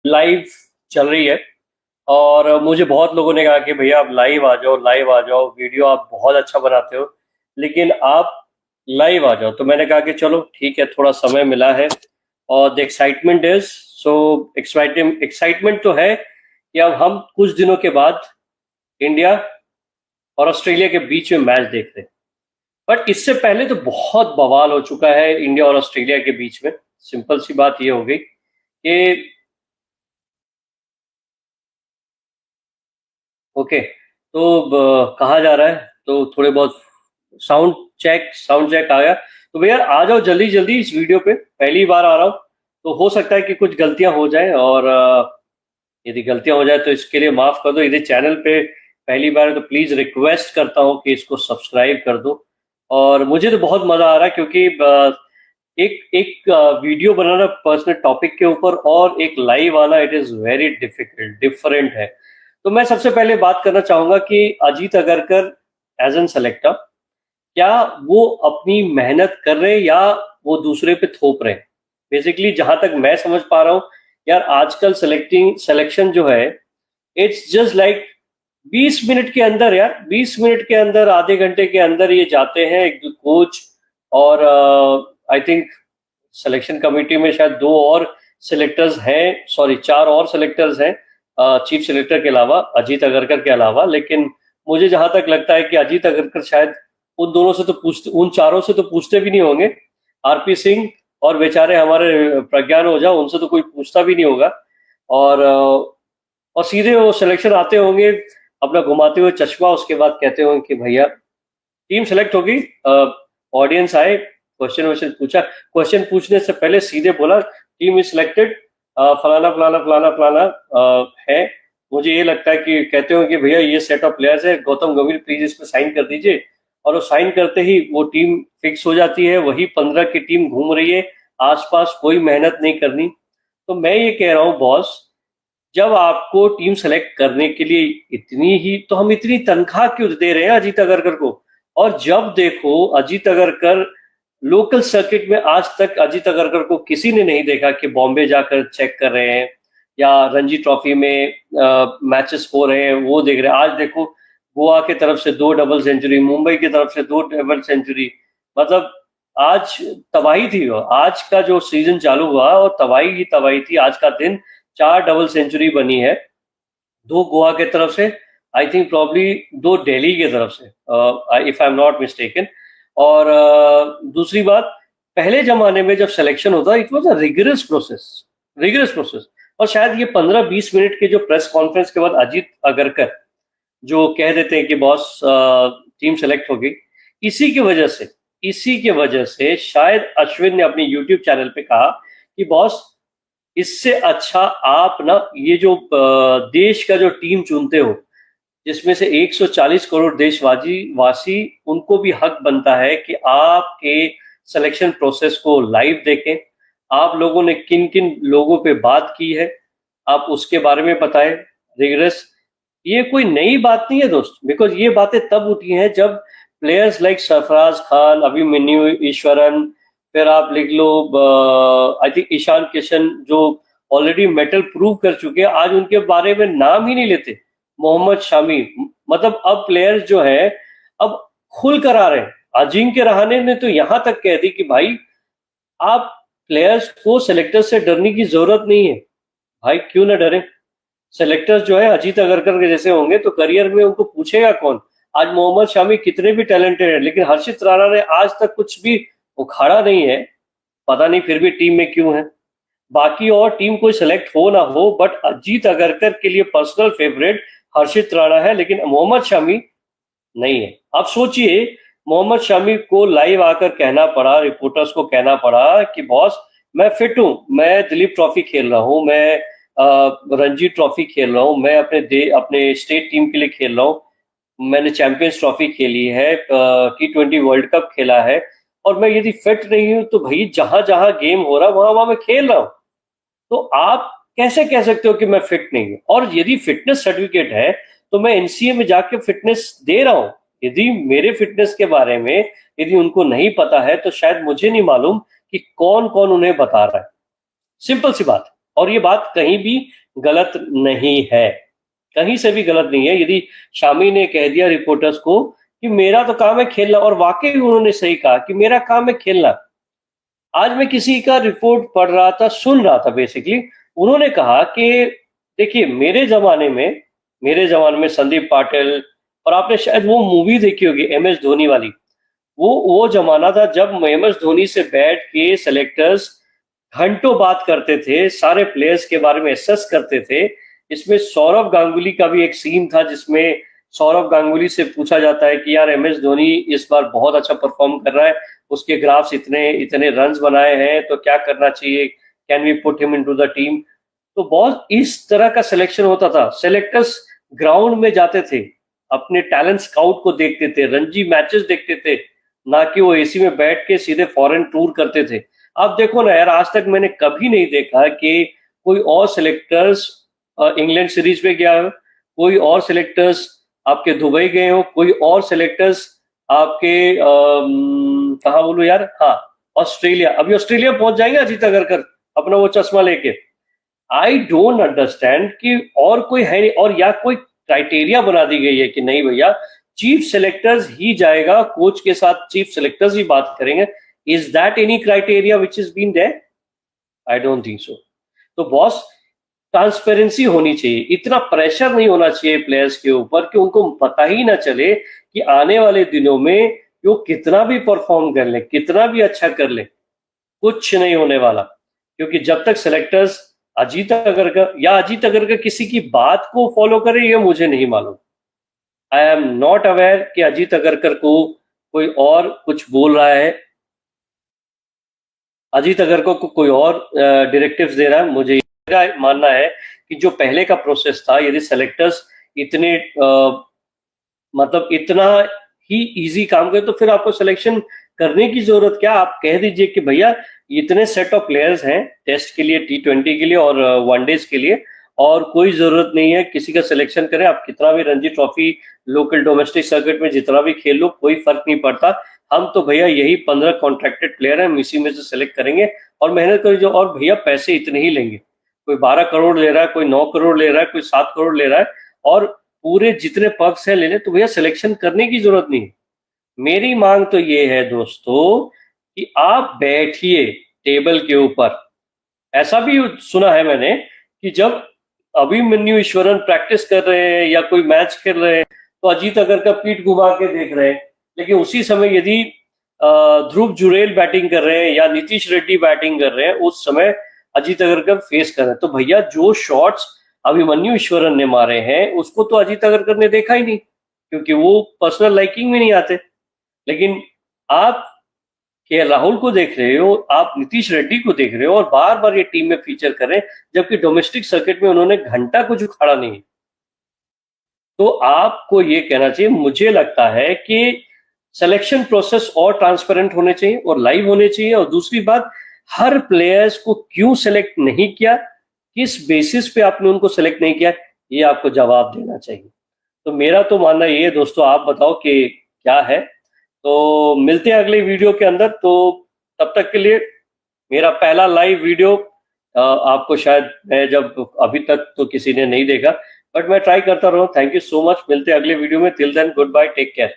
Live चल रही है। और मुझे बहुत लोगों ने कहा कि भैया आप लाइव आ जाओ, लाइव आ जाओ, वीडियो आप बहुत अच्छा बनाते हो, लेकिन आप लाइव आ जाओ। तो मैंने कहा कि चलो ठीक है, थोड़ा समय मिला है और the excitement is so exciting. Excitement तो है कि अब हम कुछ दिनों के बाद इंडिया और ऑस्ट्रेलिया के बीच में मैच देख रहे हैं। बट इससे पहले तो बहुत बवाल हो चुका है इंडिया और ऑस्ट्रेलिया के बीच में। सिंपल सी बात ये हो गई कि ओके, तो कहा जा रहा है, तो थोड़े बहुत साउंड चेक आ गया। तो भैया आ जाओ जल्दी जल्दी इस वीडियो पे, पहली बार आ रहा हूँ, तो हो सकता है कि कुछ गलतियां हो जाए। और यदि गलतियां हो जाए तो इसके लिए माफ कर दो। यदि चैनल पे पहली बार है तो प्लीज रिक्वेस्ट करता हूँ कि इसको सब्सक्राइब कर दो। और मुझे तो बहुत मजा आ रहा है क्योंकि एक एक वीडियो बनाना पर्सनल टॉपिक के ऊपर और एक लाइव आना, it is very difficult, different है। तो मैं सबसे पहले बात करना चाहूंगा कि Ajit Agarkar as an selector, क्या वो अपनी मेहनत कर रहे हैं या वो दूसरे पे थोप रहे हैं? बेसिकली जहां तक मैं समझ पा रहा हूँ यार, आजकल सिलेक्शन जो है, इट्स जस्ट लाइक 20 मिनट के अंदर, यार 20 मिनट के अंदर, आधे घंटे के अंदर ये जाते हैं एक कोच। और आई थिंक सिलेक्शन कमेटी में शायद दो और सिलेक्टर्स हैं, सॉरी चार और सिलेक्टर्स हैं चीफ सिलेक्टर के अलावा, अजीत अगरकर के अलावा। लेकिन मुझे जहां तक लगता है कि अजीत अगरकर शायद उन दोनों से तो पूछते, उन चारों से तो पूछते भी नहीं होंगे। आरपी सिंह और बेचारे हमारे प्रज्ञान ओझा, उनसे तो कोई पूछता भी नहीं होगा। और और सीधे वो सिलेक्शन आते होंगे अपना घुमाते हुए चश्मा, उसके बाद कहते होंगे कि भैया टीम सेलेक्ट होगी। ऑडियंस आए, क्वेश्चन वोश्चन पूछा, क्वेश्चन पूछने से पहले सीधे बोला टीम इज सिलेक्टेड, फलाना फलाना फलाना फलाना है। मुझे ये लगता है कि कहते हो कि भैया ये सेट ऑफ प्लेयर्स है, गौतम गंभीर प्लीज इस पे साइन कर दीजिए। और वो साइन करते ही वो टीम फिक्स हो जाती है, वही 15 की टीम घूम रही है आसपास, कोई मेहनत नहीं करनी। तो मैं ये कह रहा हूँ बॉस, जब आपको टीम सेलेक्ट करने के लिए इतनी ही, तो हम इतनी तनख्वाह क्यों दे रहे हैं अजीत अगरकर को? और जब देखो अजीत अगरकर लोकल सर्किट में, आज तक अजीत अगरकर को किसी ने नहीं देखा कि बॉम्बे जाकर चेक कर रहे हैं या रणजी ट्रॉफी में मैचेस हो रहे हैं वो देख रहे हैं। आज देखो गोवा की तरफ से 2 डबल सेंचुरी, मुंबई की तरफ से 2 डबल सेंचुरी, मतलब आज तबाही थी। आज का जो सीजन चालू हुआ और तबाही ही तबाही थी। आज का दिन 4 डबल सेंचुरी बनी है, 2 गोवा के तरफ से, आई थिंक प्रॉब्ली 2 दिल्ली की तरफ से, if I am not mistaken. और दूसरी बात, पहले जमाने में जब सिलेक्शन होता it was a rigorous process, rigorous process. और शायद ये 15-20 मिनट के जो प्रेस कॉन्फ्रेंस के बाद अजीत अगरकर जो कह देते हैं कि बॉस टीम सेलेक्ट होगी, इसी की वजह से, इसी की वजह से शायद अश्विन ने अपने यूट्यूब चैनल पे कहा कि बॉस इससे अच्छा आप ना ये जो देश का जो टीम चुनते हो, जिसमें से 140 करोड़ देशवासी वासी, उनको भी हक बनता है कि आपके सिलेक्शन प्रोसेस को लाइव देखें। आप लोगों ने किन किन लोगों पे बात की है, आप उसके बारे में बताएं, रिगरस। ये कोई नई बात नहीं है दोस्त, बिकॉज ये बातें तब उठी हैं जब प्लेयर्स लाइक सरफराज खान, अभिमन्यु ईश्वरन, फिर आप लिख लो आई थिंक ईशान किशन, जो ऑलरेडी मेडल प्रूव कर चुके हैं, आज उनके बारे में नाम ही नहीं लेते। मोहम्मद शामी, मतलब अब प्लेयर्स जो है अब खुल कर आ रहे हैं। अजिंक्य रहाणे ने तो यहां तक कह दी कि भाई आप प्लेयर्स को सेलेक्टर से डरने की जरूरत नहीं है। भाई क्यों ना डरे, सेलेक्टर्स जो है अजीत अगरकर के जैसे होंगे तो करियर में उनको पूछेगा कौन? आज मोहम्मद शामी कितने भी टैलेंटेड है, लेकिन हर्षित राणा ने आज तक कुछ भी उखाड़ा नहीं है, पता नहीं फिर भी टीम में क्यों है। बाकी और टीम कोई सेलेक्ट हो ना हो, बट अजीत अगरकर के लिए पर्सनल फेवरेट हर्षित राणा है, लेकिन मोहम्मद शामी नहीं है। आप सोचिए, मोहम्मद शमी को लाइव आकर कहना पड़ा, रिपोर्टर्स को कहना पड़ा कि बॉस मैं फिट हूं, मैं दिलीप ट्रॉफी खेल रहा हूं, मैं रणजी ट्रॉफी खेल रहा हूं, मैं अपने स्टेट टीम के लिए खेल रहा हूं, मैंने चैंपियंस ट्रॉफी खेली है, T20 वर्ल्ड कप खेला है, और मैं यदि फिट नहीं हूं तो भाई जहां जहां गेम हो रहा वहां वहां मैं खेल रहा हूं। तो आप कैसे कह सकते हो कि मैं फिट नहीं हूं? और यदि फिटनेस सर्टिफिकेट है तो मैं एनसीए में जाके फिटनेस दे रहा हूं। यदि मेरे फिटनेस के बारे में यदि उनको नहीं पता है तो शायद मुझे नहीं मालूम कि कौन कौन उन्हें बता रहा है। सिंपल सी बात। और ये बात कहीं भी गलत नहीं है, कहीं से भी गलत नहीं है। यदि शामी ने कह दिया रिपोर्टर्स को कि मेरा तो काम है खेलना, और वाकई उन्होंने सही कहा कि मेरा काम है खेलना। आज मैं किसी का रिपोर्ट पढ़ रहा था, सुन रहा था बेसिकली, उन्होंने कहा कि देखिए मेरे जमाने में संदीप पाटिल, और आपने शायद वो मूवी देखी होगी एम एस धोनी वाली, वो जमाना था जब एम एस धोनी से बैठ के सेलेक्टर्स घंटों बात करते थे, सारे प्लेयर्स के बारे में एसेस करते थे। इसमें सौरव गांगुली का भी एक सीन था जिसमें सौरव गांगुली से पूछा जाता है कि यार एम एस धोनी इस बार बहुत अच्छा परफॉर्म कर रहा है, उसके ग्राफ्स इतने इतने रन्स बनाए हैं, तो क्या करना चाहिए, can we put him into the team. तो बहुत इस तरह का सिलेक्शन होता था। सेलेक्टर्स ग्राउंड में जाते थे, अपने टैलेंट स्काउट को देखते थे, रणजी मैचेस देखते थे, ना कि वो एसी में बैठ के सीधे फॉरेन टूर करते थे। अब देखो ना यार, आज तक मैंने कभी नहीं देखा कि कोई और सिलेक्टर्स इंग्लैंड सीरीज पे गया हो, कोई और सिलेक्टर्स आपके दुबई गए हो, कोई और सिलेक्टर्स आपके कहाँ बोलूं यार, हाँ ऑस्ट्रेलिया। अभी ऑस्ट्रेलिया पहुंच जाएंगे अजीत अगरकर अपना वो चश्मा लेके। आई डोंट अंडरस्टैंड कि और कोई है नहीं, और या कोई क्राइटेरिया बना दी गई है कि नहीं भैया चीफ सेलेक्टर्स ही जाएगा, कोच के साथ चीफ सेलेक्टर्स ही बात करेंगे। Is that any criteria which is been there? I don't think so. तो बॉस, ट्रांसपेरेंसी होनी चाहिए, इतना प्रेशर नहीं होना चाहिए प्लेयर्स के ऊपर कि उनको पता ही ना चले कि आने वाले दिनों में वो कितना भी परफॉर्म कर ले, कितना भी अच्छा कर ले, कुछ नहीं होने वाला। क्योंकि जब तक सेलेक्टर्स अजीत अगरकर किसी की बात को फॉलो करे, ये मुझे नहीं मालूम। आई एम नॉट अवेयर कि अजीत अगरकर को कोई और कुछ बोल रहा है, अजीत अगरकर को कोई और डायरेक्टिव्स दे रहा है। मुझे मेरा मानना है कि जो पहले का प्रोसेस था, यदि सेलेक्टर्स इतने मतलब इतना ही इजी काम करे तो फिर आपको सिलेक्शन करने की जरूरत क्या? आप कह दीजिए कि भैया इतने सेट ऑफ प्लेयर्स हैं टेस्ट के लिए, T20 के लिए और वनडेज के लिए, और कोई जरूरत नहीं है किसी का सिलेक्शन करें। आप कितना भी Ranji trophy local domestic circuit में जितना भी खेल लो, कोई फर्क नहीं पड़ता। हम तो भैया यही 15 कॉन्ट्रैक्टेड प्लेयर हैं, हम इसी में से सिलेक्ट करेंगे और मेहनत करें जो, और भैया पैसे इतने ही लेंगे। कोई 12 करोड़ ले रहा है, कोई 9 करोड़ ले रहा है, कोई 7 करोड़ ले रहा है, और पूरे जितने पक्ष है ले ले, तो भैया सिलेक्शन करने की जरूरत नहीं है। मेरी मांग तो ये है दोस्तों कि आप बैठिए टेबल के ऊपर। ऐसा भी सुना है मैंने कि जब अभिमन्यु ईश्वरन प्रैक्टिस कर रहे हैं या कोई मैच खेल रहे हैं तो अजीत अगरकर पीठ घुमा के देख रहे हैं, लेकिन उसी समय यदि ध्रुव जुरेल बैटिंग कर रहे हैं या नीतीश रेड्डी बैटिंग कर रहे हैं, उस समय अजीत अगरकर फेस कर रहे हैं। तो भैया जो शॉट्स अभिमन्यु ईश्वरन ने मारे हैं उसको तो अजीत अगरकर ने देखा ही नहीं, क्योंकि वो पर्सनल लाइकिंग में नहीं आते। लेकिन आप के राहुल को देख रहे हो, आप नीतीश रेड्डी को देख रहे हो, और बार बार ये टीम में फीचर कर रहे हैं, जबकि डोमेस्टिक सर्किट में उन्होंने घंटा कुछ उखाड़ा नहीं। तो आपको ये कहना चाहिए, मुझे लगता है कि सिलेक्शन प्रोसेस और ट्रांसपेरेंट होने चाहिए और लाइव होने चाहिए। और दूसरी बात, हर प्लेयर्स को क्यों सेलेक्ट नहीं किया, किस बेसिस पे आपने उनको सेलेक्ट नहीं किया, ये आपको जवाब देना चाहिए। तो मेरा तो मानना ये है दोस्तों, आप बताओ कि क्या है। तो मिलते हैं अगले वीडियो के अंदर। तो तब तक के लिए मेरा पहला लाइव वीडियो आपको शायद, मैं जब अभी तक तो किसी ने नहीं देखा, बट मैं ट्राई करता रहूँ। थैंक यू सो मच, मिलते हैं अगले वीडियो में। Till then good bye, take care.